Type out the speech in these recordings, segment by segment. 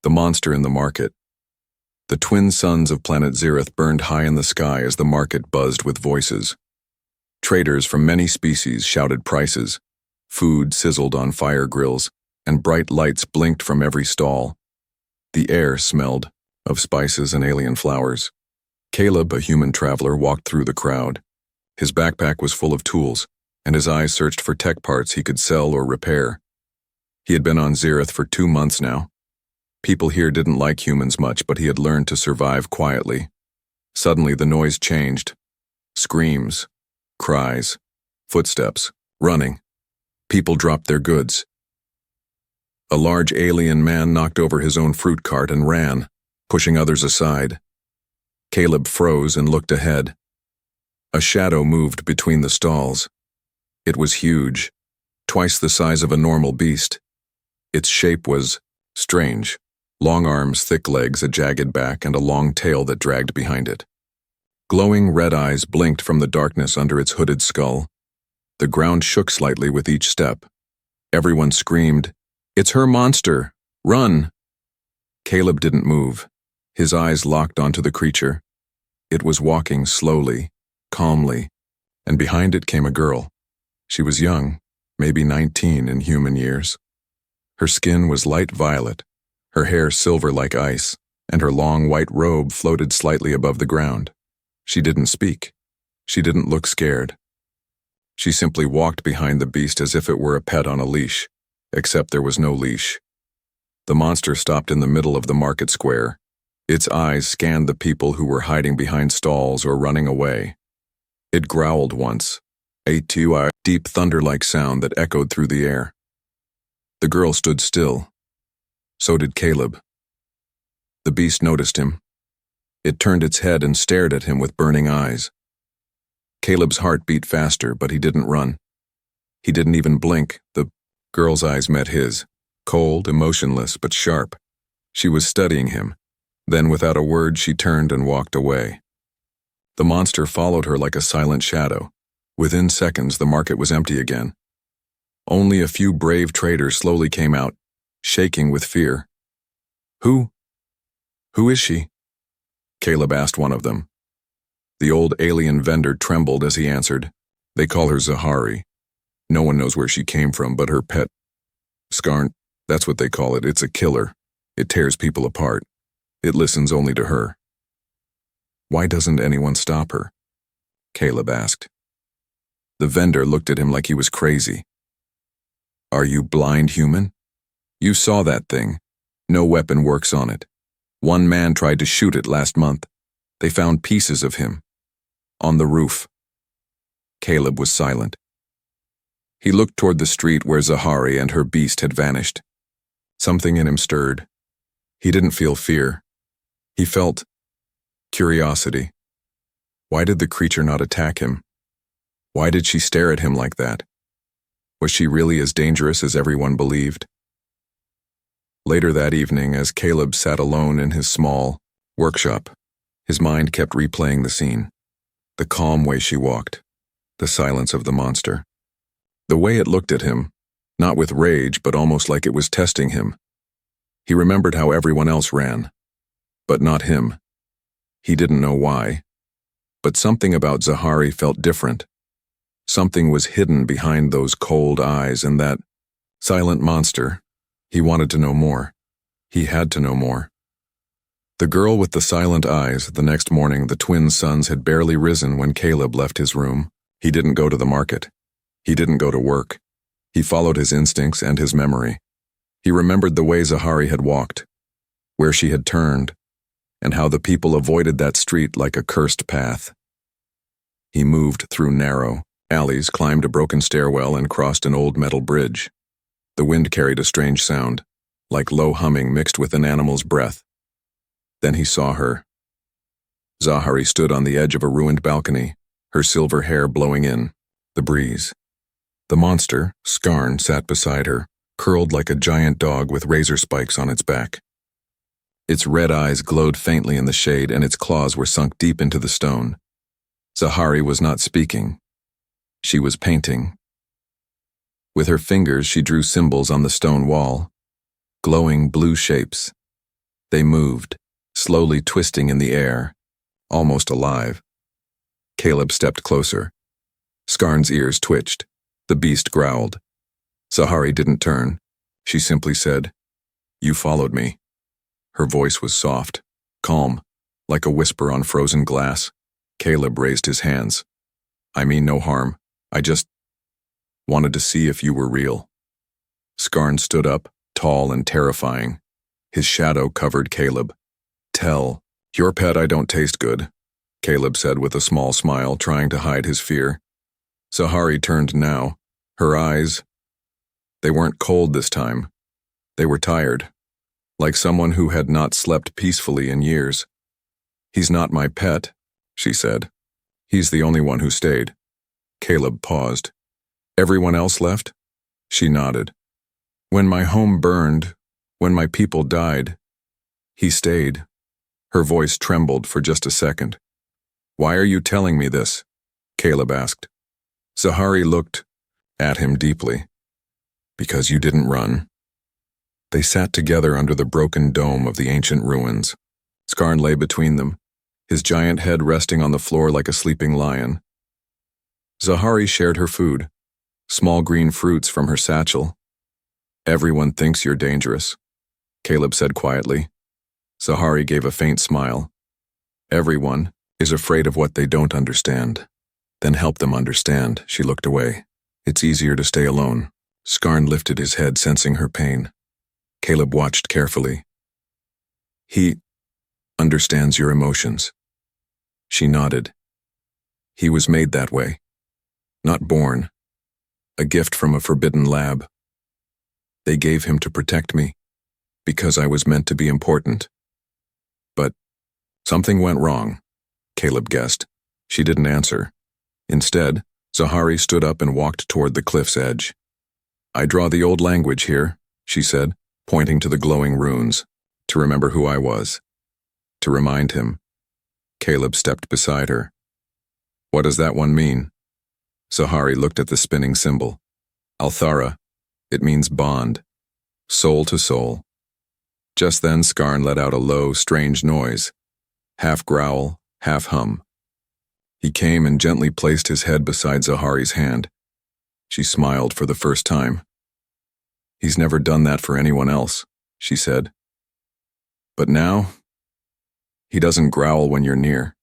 The monster in the market. The twin suns of planet Xerath burned high in the sky as the market buzzed with voices. Traders from many species shouted prices. Food sizzled on fire grills, and bright lights blinked from every stall. The air smelled of spices and alien flowers. Caleb, a human traveler, walked through the crowd. His backpack was full of tools, and his eyes searched for tech parts he could sell or repair. He had been on Xerath for 2 months now. People here didn't like humans much, but he had learned to survive quietly. Suddenly the noise changed. Screams, cries, footsteps, running. People dropped their goods. A large alien man knocked over his own fruit cart and ran, pushing others aside. Caleb froze and looked ahead. A shadow moved between the stalls. It was huge, twice the size of a normal beast. Its shape was strange. Long arms, thick legs, a jagged back, and a long tail that dragged behind it. Glowing red eyes blinked from the darkness under its hooded skull. The ground shook slightly with each step. Everyone screamed, "It's her monster! Run!" Caleb didn't move. His eyes locked onto the creature. It was walking slowly, calmly, and behind it came a girl. She was young, maybe 19 in human years. Her skin was light violet, her hair silver like ice, and her long white robe floated slightly above the ground. She didn't speak. She didn't look scared. She simply walked behind the beast as if it were a pet on a leash, except there was no leash. The monster stopped in the middle of the market square. Its eyes scanned the people who were hiding behind stalls or running away. It growled once, a deep thunder-like sound that echoed through the air. The girl stood still. So did Caleb. The beast noticed him. It turned its head and stared at him with burning eyes. Caleb's heart beat faster, but he didn't run. He didn't even blink. The girl's eyes met his, cold, emotionless, but sharp. She was studying him. Then, without a word, she turned and walked away. The monster followed her like a silent shadow. Within seconds, the market was empty again. Only a few brave traders slowly came out, shaking with fear. Who is she?" Caleb asked one of them. The old alien vendor trembled as he answered, "They call her Zahari. No one knows where she came from, but her pet, Skarn, that's what they call it. It's a killer. It tears people apart. It listens only to her." "Why doesn't anyone stop her?" Caleb asked. The vendor looked at him like he was crazy. "Are you blind, human? You saw that thing. No weapon works on it. One man tried to shoot it last month. They found pieces of him. On the roof." Caleb was silent. He looked toward the street where Zahari and her beast had vanished. Something in him stirred. He didn't feel fear. He felt curiosity. Why did the creature not attack him? Why did she stare at him like that? Was she really as dangerous as everyone believed? Later that evening, as Caleb sat alone in his small workshop, his mind kept replaying the scene. The calm way she walked, the silence of the monster. The way it looked at him, not with rage, but almost like it was testing him. He remembered how everyone else ran, but not him. He didn't know why, but something about Zahari felt different. Something was hidden behind those cold eyes and that silent monster. He wanted to know more. He had to know more. The girl with the silent eyes. The next morning, the twin suns had barely risen when Caleb left his room. He didn't go to the market. He didn't go to work. He followed his instincts and his memory. He remembered the way Zahari had walked, where she had turned, and how the people avoided that street like a cursed path. He moved through narrow alleys, climbed a broken stairwell, and crossed an old metal bridge. The wind carried a strange sound, like low humming mixed with an animal's breath. Then he saw her. Zahari stood on the edge of a ruined balcony, her silver hair blowing in the breeze. The monster, Skarn, sat beside her, curled like a giant dog with razor spikes on its back. Its red eyes glowed faintly in the shade, and its claws were sunk deep into the stone. Zahari was not speaking. She was painting. With her fingers, she drew symbols on the stone wall, glowing blue shapes. They moved, slowly twisting in the air, almost alive. Caleb stepped closer. Skarn's ears twitched. The beast growled. Zahari didn't turn. She simply said, "You followed me." Her voice was soft, calm, like a whisper on frozen glass. Caleb raised his hands. "I mean no harm. I just wanted to see if you were real." Skarn stood up, tall and terrifying. His shadow covered Caleb. "Tell your pet I don't taste good," Caleb said with a small smile, trying to hide his fear. Zahari turned now. Her eyes, they weren't cold this time. They were tired, like someone who had not slept peacefully in years. "He's not my pet," she said. "He's the only one who stayed." Caleb paused. "Everyone else left?" She nodded. "When my home burned, when my people died, he stayed." Her voice trembled for just a second. "Why are you telling me this?" Caleb asked. Zahari looked at him deeply. "Because you didn't run." They sat together under the broken dome of the ancient ruins. Skarn lay between them, his giant head resting on the floor like a sleeping lion. Zahari shared her food, small green fruits from her satchel. "Everyone thinks you're dangerous," Caleb said quietly. Zahari gave a faint smile. "Everyone is afraid of what they don't understand. Then help them understand." She looked away. "It's easier to stay alone." Skarn lifted his head, sensing her pain. Caleb watched carefully. "He understands your emotions." She nodded. "He was made that way. Not born. A gift from a forbidden lab. They gave him to protect me, because I was meant to be important. But something went wrong," Caleb guessed. She didn't answer. Instead, Zahari stood up and walked toward the cliff's edge. "I draw the old language here," she said, pointing to the glowing runes, "to remember who I was. To remind him." Caleb stepped beside her. "What does that one mean?" Zahari looked at the spinning symbol. "Althara. It means bond. Soul to soul." Just then Skarn let out a low, strange noise. Half growl, half hum. He came and gently placed his head beside Zahari's hand. She smiled for the first time. "He's never done that for anyone else," she said. "But now, he doesn't growl when you're near."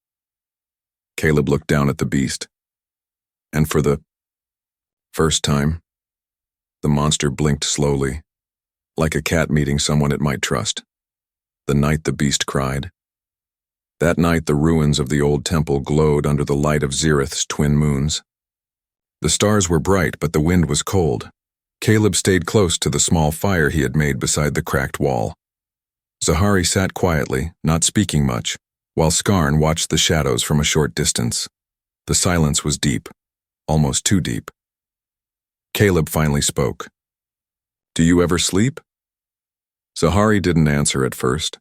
Caleb looked down at the beast. And for the first time, the monster blinked slowly, like a cat meeting someone it might trust. The night the beast cried. That night the ruins of the old temple glowed under the light of Zirith's twin moons. The stars were bright, but the wind was cold. Caleb stayed close to the small fire he had made beside the cracked wall. Zahari sat quietly, not speaking much, while Skarn watched the shadows from a short distance. The silence was deep, almost too deep. Caleb finally spoke. "Do you ever sleep?" Zahari didn't answer at first.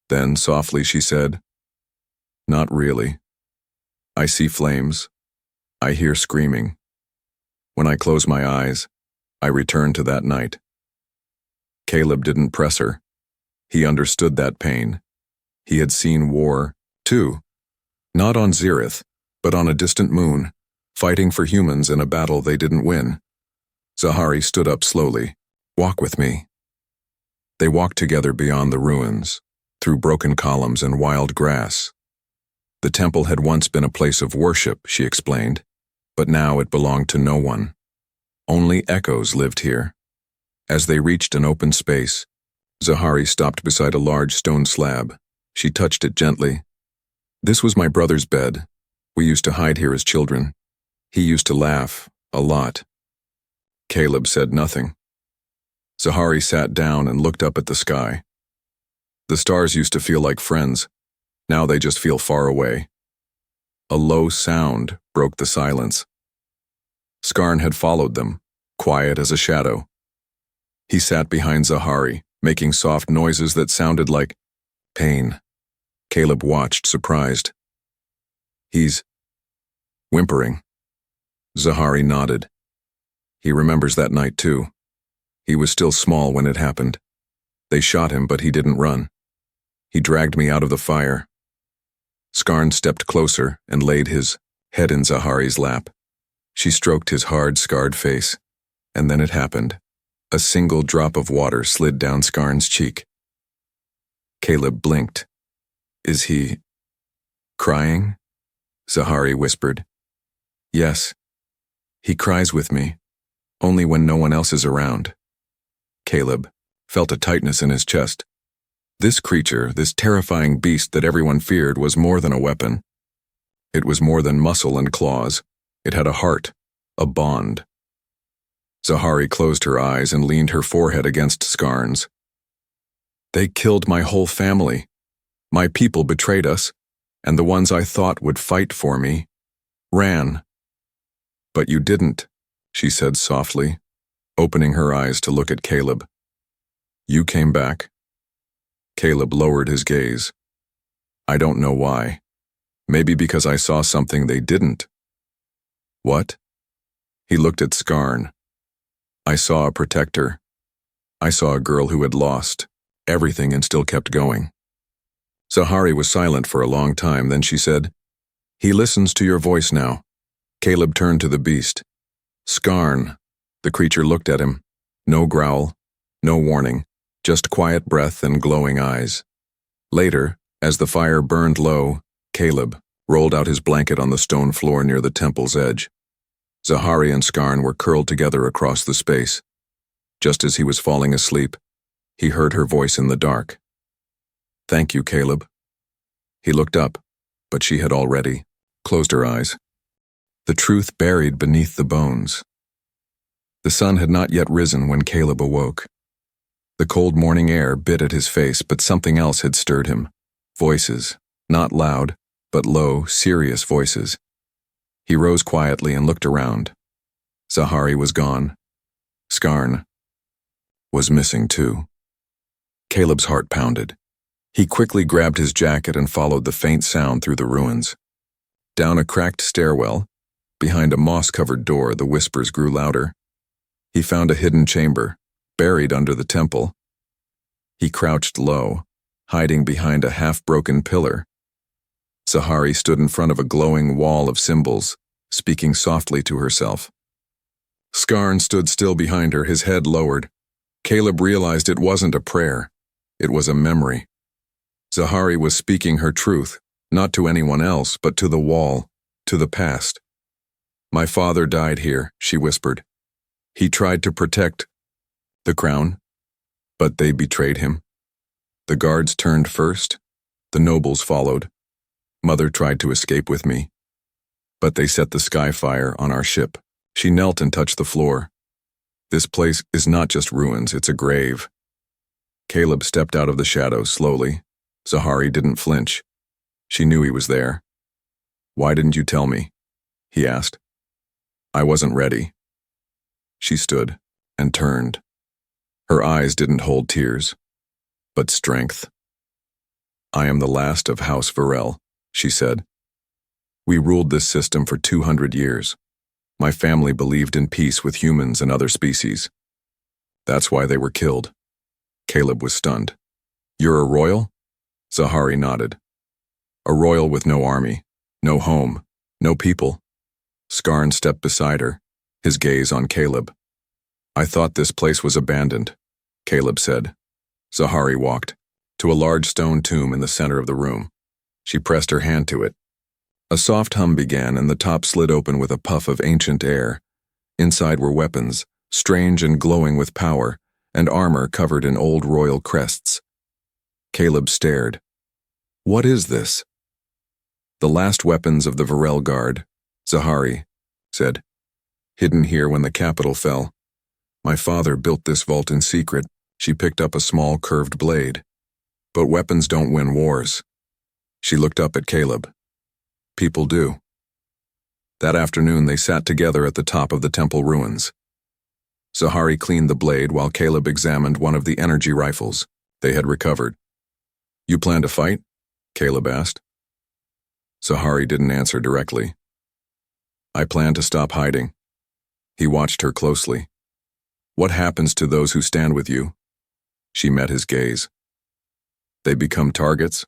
Then, softly, she said, "Not really. I see flames. I hear screaming. When I close my eyes, I return to that night." Caleb didn't press her. He understood that pain. He had seen war, too. Not on Zirith, but on a distant moon, fighting for humans in a battle they didn't win. Zahari stood up slowly. "Walk with me." They walked together beyond the ruins, through broken columns and wild grass. The temple had once been a place of worship, she explained, but now it belonged to no one. Only echoes lived here. As they reached an open space, Zahari stopped beside a large stone slab. She touched it gently. "This was my brother's bed. We used to hide here as children. He used to laugh, a lot." Caleb said nothing. Zahari sat down and looked up at the sky. The stars used to feel like friends. Now they just feel far away. A low sound broke the silence. Skarn had followed them, quiet as a shadow. He sat behind Zahari, making soft noises that sounded like pain. Caleb watched, surprised. "He's whimpering." Zahari nodded. He remembers that night too. He was still small when it happened. They shot him, but he didn't run. He dragged me out of the fire. Skarn stepped closer and laid his head in Zahari's lap. She stroked his hard, scarred face, and then it happened. A single drop of water slid down Skarn's cheek. Caleb blinked. Is he crying? Zahari whispered. Yes. He cries with me, only when no one else is around. Caleb felt a tightness in his chest. This creature, this terrifying beast that everyone feared, was more than a weapon. It was more than muscle and claws. It had a heart, a bond. Zahari closed her eyes and leaned her forehead against Skarn's. They killed my whole family. My people betrayed us, and the ones I thought would fight for me ran. But you didn't, she said softly, opening her eyes to look at Caleb. You came back. Caleb lowered his gaze. I don't know why. Maybe because I saw something they didn't. What? He looked at Skarn. I saw a protector. I saw a girl who had lost everything and still kept going. Zahari was silent for a long time, then she said, He listens to your voice now. Caleb turned to the beast. Skarn. The creature looked at him. No growl, no warning, just quiet breath and glowing eyes. Later, as the fire burned low, Caleb rolled out his blanket on the stone floor near the temple's edge. Zahari and Skarn were curled together across the space. Just as he was falling asleep, he heard her voice in the dark. Thank you, Caleb. He looked up, but she had already closed her eyes. The truth buried beneath the bones. The sun had not yet risen when Caleb awoke. The cold morning air bit at his face, but something else had stirred him. Voices, not loud, but low, serious voices. He rose quietly and looked around. Zahari was gone. Skarn was missing too. Caleb's heart pounded. He quickly grabbed his jacket and followed the faint sound through the ruins. Down a cracked stairwell, behind a moss-covered door, the whispers grew louder. He found a hidden chamber, buried under the temple. He crouched low, hiding behind a half-broken pillar. Zahari stood in front of a glowing wall of symbols, speaking softly to herself. Skarn stood still behind her, his head lowered. Caleb realized it wasn't a prayer. It was a memory. Zahari was speaking her truth, not to anyone else, but to the wall, to the past. My father died here, she whispered. He tried to protect the crown, but they betrayed him. The guards turned first. The nobles followed. Mother tried to escape with me, but they set the sky fire on our ship. She knelt and touched the floor. This place is not just ruins, it's a grave. Caleb stepped out of the shadows slowly. Zahari didn't flinch. She knew he was there. Why didn't you tell me? He asked. I wasn't ready. She stood and turned. Her eyes didn't hold tears, but strength. I am the last of House Varel, she said. We ruled this system for 200 years. My family believed in peace with humans and other species. That's why they were killed. Caleb was stunned. You're a royal? Zahari nodded. A royal with no army, no home, no people. Skarn stepped beside her, his gaze on Caleb. I thought this place was abandoned, Caleb said. Zahari walked to a large stone tomb in the center of the room. She pressed her hand to it. A soft hum began and the top slid open with a puff of ancient air. Inside were weapons, strange and glowing with power, and armor covered in old royal crests. Caleb stared. What is this? The last weapons of the Varel Guard, Zahari said. Hidden here when the capital fell. My father built this vault in secret. She picked up a small curved blade. But weapons don't win wars. She looked up at Caleb. People do. That afternoon they sat together at the top of the temple ruins. Zahari cleaned the blade while Caleb examined one of the energy rifles they had recovered. You plan to fight? Caleb asked. Zahari didn't answer directly. I plan to stop hiding. He watched her closely. What happens to those who stand with you? She met his gaze. They become targets?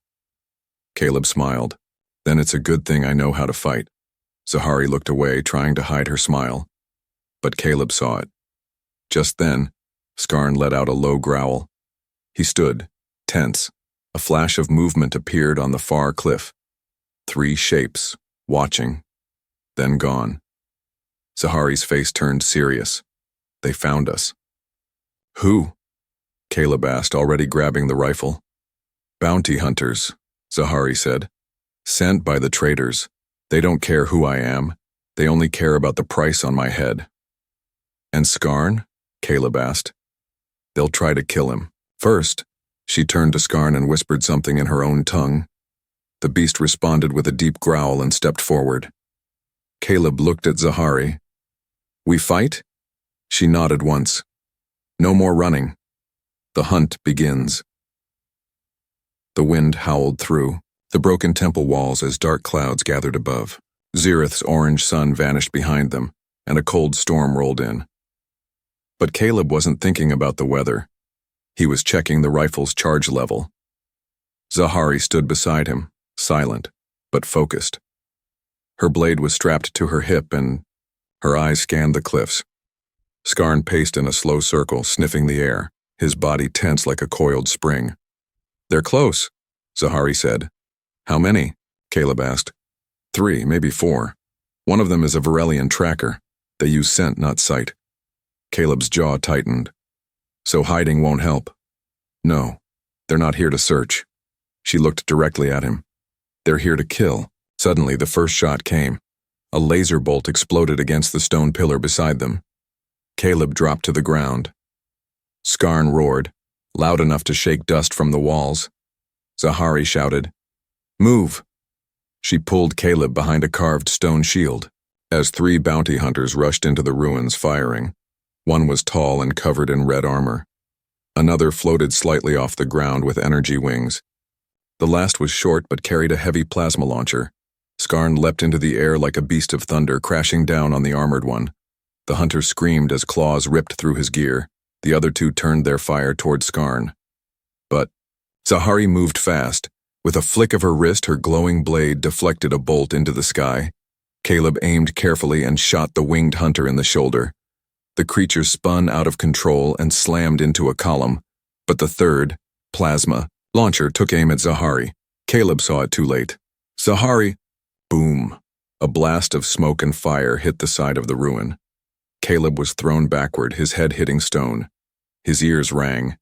Caleb smiled. Then it's a good thing I know how to fight. Zahari looked away, trying to hide her smile. But Caleb saw it. Just then, Skarn let out a low growl. He stood, tense. A flash of movement appeared on the far cliff. 3 shapes, watching, then gone. Zahari's face turned serious. They found us. Who? Caleb asked, already grabbing the rifle. Bounty hunters, Zahari said. Sent by the traders. They don't care who I am. They only care about the price on my head. And Skarn? Caleb asked. They'll try to kill him. First, she turned to Skarn and whispered something in her own tongue. The beast responded with a deep growl and stepped forward. Caleb looked at Zahari. We fight? She nodded once. No more running. The hunt begins. The wind howled through the broken temple walls as dark clouds gathered above. Xerath's orange sun vanished behind them, and a cold storm rolled in. But Caleb wasn't thinking about the weather. He was checking the rifle's charge level. Zahari stood beside him, silent, but focused. Her blade was strapped to her hip and her eyes scanned the cliffs. Skarn paced in a slow circle, sniffing the air, his body tense like a coiled spring. They're close, Zahari said. How many? Caleb asked. 3, maybe 4. One of them is a Varelian tracker. They use scent, not sight. Caleb's jaw tightened. So hiding won't help. No, they're not here to search. She looked directly at him. They're here to kill. Suddenly, the first shot came. A laser bolt exploded against the stone pillar beside them. Caleb dropped to the ground. Skarn roared, loud enough to shake dust from the walls. Zahari shouted, Move! She pulled Caleb behind a carved stone shield. As 3 bounty hunters rushed into the ruins firing, one was tall and covered in red armor. Another floated slightly off the ground with energy wings. The last was short but carried a heavy plasma launcher. Skarn leapt into the air like a beast of thunder, crashing down on the armored one. The hunter screamed as claws ripped through his gear. The other 2 turned their fire toward Skarn. But Zahari moved fast. With a flick of her wrist, her glowing blade deflected a bolt into the sky. Caleb aimed carefully and shot the winged hunter in the shoulder. The creature spun out of control and slammed into a column, but the third, plasma, launcher took aim at Zahari. Caleb saw it too late. Zahari! Boom! A blast of smoke and fire hit the side of the ruin. Caleb was thrown backward, his head hitting stone. His ears rang.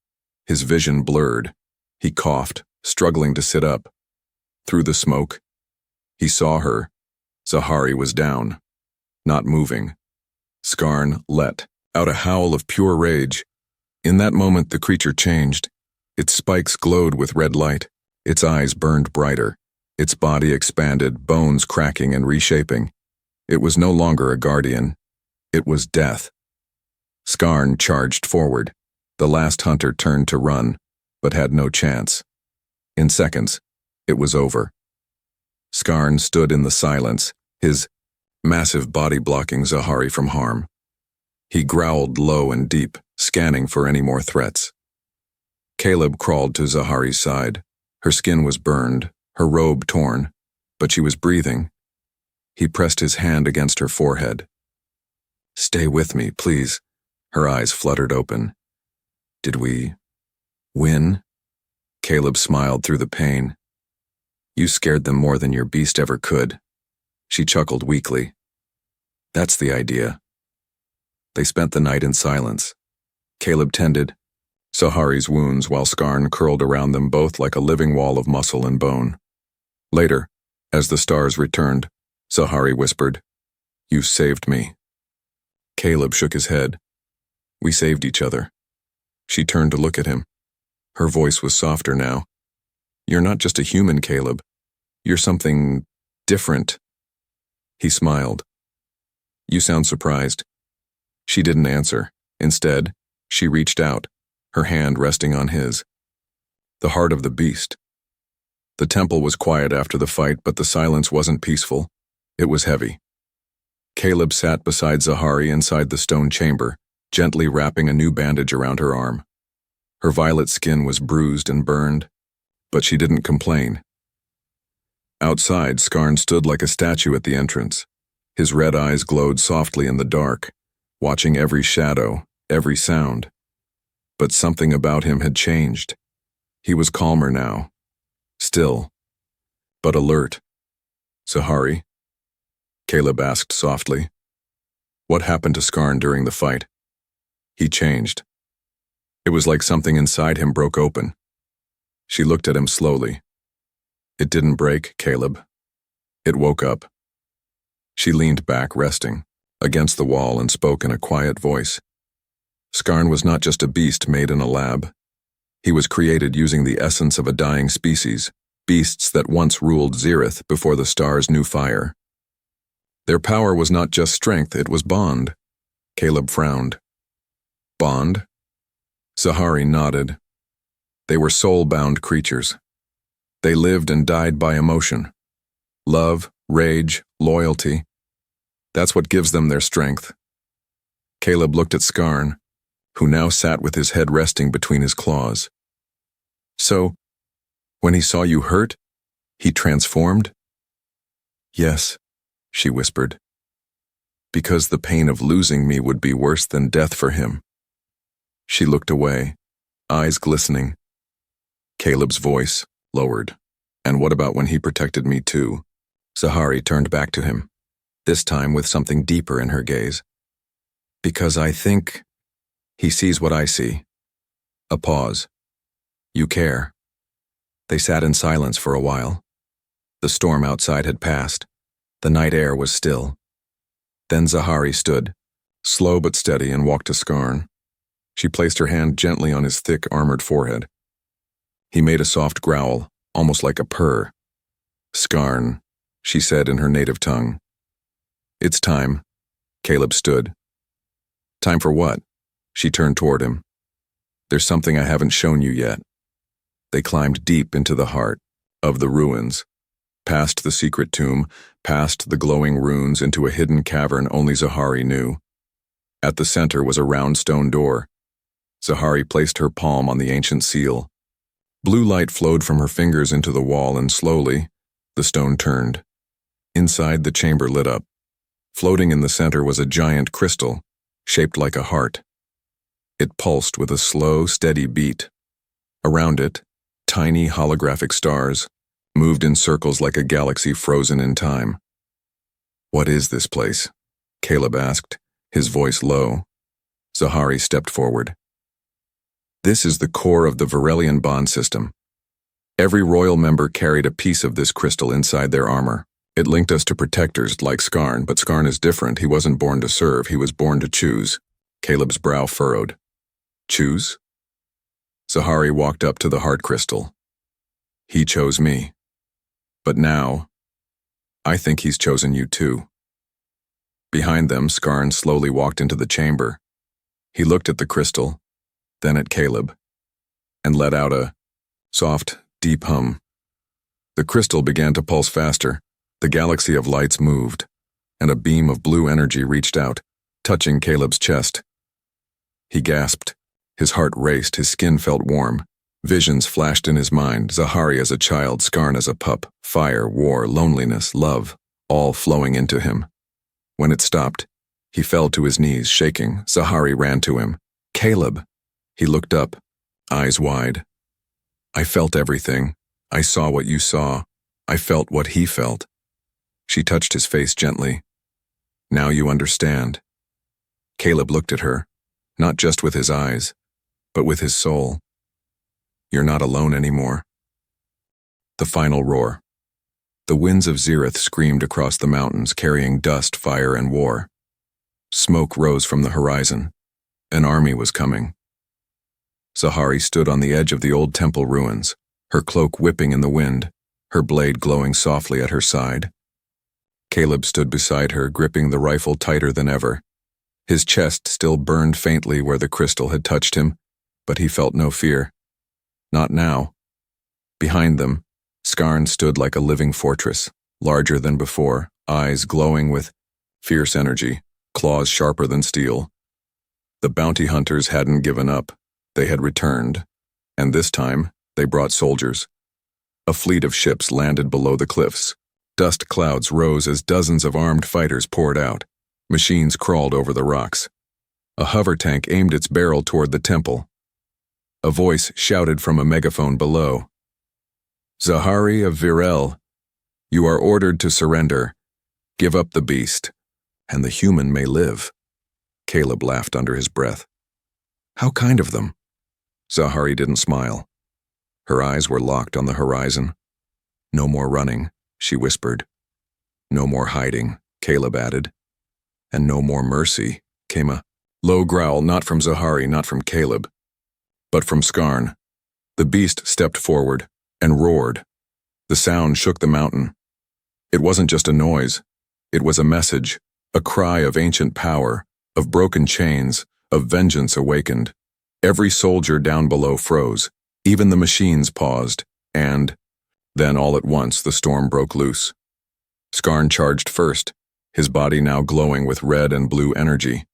His vision blurred. He coughed, struggling to sit up. Through the smoke, he saw her. Zahari was down, not moving. Skarn let out a howl of pure rage. In that moment, the creature changed. Its spikes glowed with red light. Its eyes burned brighter. Its body expanded, bones cracking and reshaping. It was no longer a guardian. It was death. Skarn charged forward. The last hunter turned to run, but had no chance. In seconds, it was over. Skarn stood in the silence, his massive body blocking Zahari from harm. He growled low and deep, scanning for any more threats. Caleb crawled to Zahari's side. Her skin was burned, her robe torn, but she was breathing. He pressed his hand against her forehead. Stay with me, please. Her eyes fluttered open. Did we win? Caleb smiled through the pain. You scared them more than your beast ever could. She chuckled weakly. That's the idea. They spent the night in silence. Caleb tended Zahari's wounds while Skarn curled around them both like a living wall of muscle and bone. Later, as the stars returned, Zahari whispered, You saved me. Caleb shook his head. We saved each other. She turned to look at him. Her voice was softer now. You're not just a human, Caleb. You're something different. He smiled. You sound surprised. She didn't answer. Instead, she reached out, her hand resting on his. The heart of the beast. The temple was quiet after the fight, but the silence wasn't peaceful. It was heavy. Caleb sat beside Zahari inside the stone chamber, gently wrapping a new bandage around her arm. Her violet skin was bruised and burned, but she didn't complain. Outside, Skarn stood like a statue at the entrance. His red eyes glowed softly in the dark, watching every shadow, every sound. But something about him had changed. He was calmer now. Still, but alert. "Zahari?" Caleb asked softly. What happened to Skarn during the fight? He changed. It was like something inside him broke open. She looked at him slowly. It didn't break, Caleb. It woke up. She leaned back, resting, against the wall, and spoke in a quiet voice. Skarn was not just a beast made in a lab. He was created using the essence of a dying species, beasts that once ruled Zereth before the stars knew fire. Their power was not just strength, it was bond. Caleb frowned. Bond? Zahari nodded. They were soul-bound creatures. They lived and died by emotion. Love, rage, loyalty. That's what gives them their strength. Caleb looked at Skarn, who now sat with his head resting between his claws. So, when he saw you hurt, he transformed? Yes, she whispered. Because the pain of losing me would be worse than death for him. She looked away, eyes glistening. Caleb's voice lowered. And what about when he protected me too? Zahari turned back to him, this time with something deeper in her gaze. Because I think he sees what I see. A pause. You care. They sat in silence for a while. The storm outside had passed. The night air was still. Then Zahari stood, slow but steady, and walked to Skarn. She placed her hand gently on his thick, armored forehead. He made a soft growl, almost like a purr. Skarn, she said in her native tongue. It's time. Caleb stood. Time for what? She turned toward him. There's something I haven't shown you yet. They climbed deep into the heart of the ruins, past the secret tomb, past the glowing runes, into a hidden cavern only Zahari knew. At the center was a round stone door. Zahari placed her palm on the ancient seal. Blue light flowed from her fingers into the wall, and slowly, the stone turned. Inside, the chamber lit up. Floating in the center was a giant crystal, shaped like a heart. It pulsed with a slow, steady beat. Around it, tiny holographic stars moved in circles like a galaxy frozen in time. What is this place? Caleb asked, his voice low. Zahari stepped forward. This is the core of the Varelian bond system. Every royal member carried a piece of this crystal inside their armor. It linked us to protectors like Skarn, but Skarn is different. He wasn't born to serve, he was born to choose. Caleb's brow furrowed. Choose? Zahari walked up to the heart crystal. He chose me. But now, I think he's chosen you too. Behind them, Skarn slowly walked into the chamber. He looked at the crystal, then at Caleb, and let out a soft, deep hum. The crystal began to pulse faster. The galaxy of lights moved, and a beam of blue energy reached out, touching Caleb's chest. He gasped. His heart raced, his skin felt warm. Visions flashed in his mind, Zahari as a child, Skarn as a pup, fire, war, loneliness, love, all flowing into him. When it stopped, he fell to his knees, shaking. Zahari ran to him. Caleb! He looked up, eyes wide. I felt everything. I saw what you saw. I felt what he felt. She touched his face gently. Now you understand. Caleb looked at her, not just with his eyes, but with his soul. You're not alone anymore. The final roar. The winds of Zereth screamed across the mountains, carrying dust, fire, and war. Smoke rose from the horizon. An army was coming. Zahari stood on the edge of the old temple ruins, her cloak whipping in the wind, her blade glowing softly at her side. Caleb stood beside her, gripping the rifle tighter than ever. His chest still burned faintly where the crystal had touched him, but he felt no fear. Not now. Behind them, Skarn stood like a living fortress, larger than before, eyes glowing with fierce energy, claws sharper than steel. The bounty hunters hadn't given up. They had returned, and this time they brought soldiers. A fleet of ships landed below the cliffs. Dust clouds rose as dozens of armed fighters poured out. Machines crawled over the rocks. A hover tank aimed its barrel toward the temple. A voice shouted from a megaphone below. "Zahari of Virel, you are ordered to surrender. Give up the beast, and the human may live." Caleb laughed under his breath. How kind of them. Zahari didn't smile. Her eyes were locked on the horizon. "No more running," she whispered. "No more hiding," Caleb added. "And no more mercy," came a low growl, not from Zahari, not from Caleb, but from Skarn. The beast stepped forward and roared. The sound shook the mountain. It wasn't just a noise. It was a message, a cry of ancient power, of broken chains, of vengeance awakened. Every soldier down below froze. Even the machines paused, and then all at once the storm broke loose. Skarn charged first, his body now glowing with red and blue energy.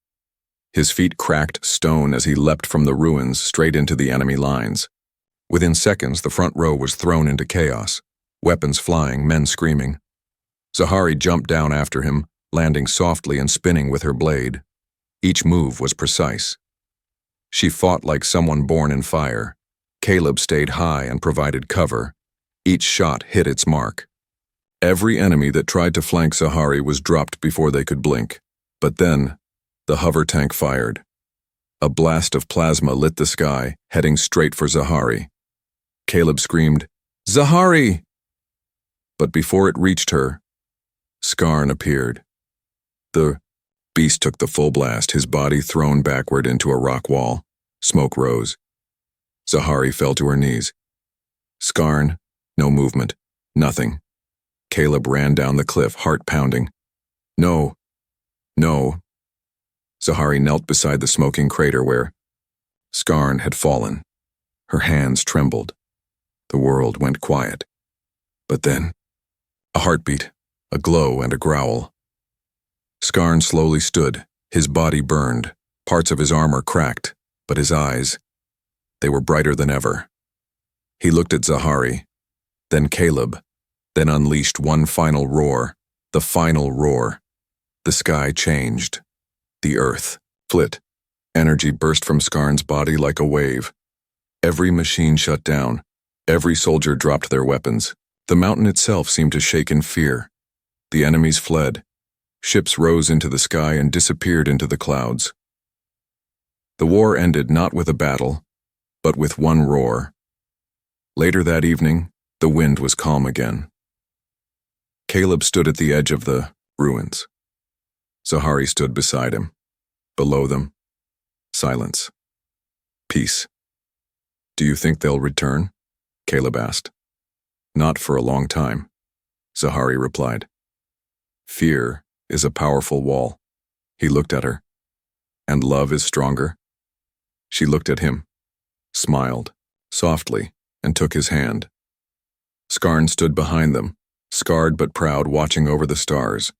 His feet cracked stone as he leapt from the ruins straight into the enemy lines. Within seconds, the front row was thrown into chaos, weapons flying, men screaming. Zahari jumped down after him, landing softly and spinning with her blade. Each move was precise. She fought like someone born in fire. Caleb stayed high and provided cover. Each shot hit its mark. Every enemy that tried to flank Zahari was dropped before they could blink. But then, the hover tank fired. A blast of plasma lit the sky, heading straight for Zahari. Caleb screamed, "Zahari!" But before it reached her, Skarn appeared. The beast took the full blast, his body thrown backward into a rock wall. Smoke rose. Zahari fell to her knees. Skarn, no movement, nothing. Caleb ran down the cliff, heart pounding. No, no. Zahari knelt beside the smoking crater where Skarn had fallen. Her hands trembled. The world went quiet. But then, a heartbeat, a glow and a growl. Skarn slowly stood, his body burned, parts of his armor cracked, but his eyes, they were brighter than ever. He looked at Zahari, then Caleb, then unleashed one final roar, the final roar. The sky changed. The earth split. Energy burst from Skarn's body like a wave. Every machine shut down. Every soldier dropped their weapons. The mountain itself seemed to shake in fear. The enemies fled. Ships rose into the sky and disappeared into the clouds. The war ended not with a battle, but with one roar. Later that evening, the wind was calm again. Caleb stood at the edge of the ruins. Zahari stood beside him. Below them, silence. Peace. "Do you think they'll return?" Caleb asked. "Not for a long time," Zahari replied. "Fear is a powerful wall." He looked at her. "And love is stronger?" She looked at him, smiled, softly, and took his hand. Skarn stood behind them, scarred but proud, watching over the stars.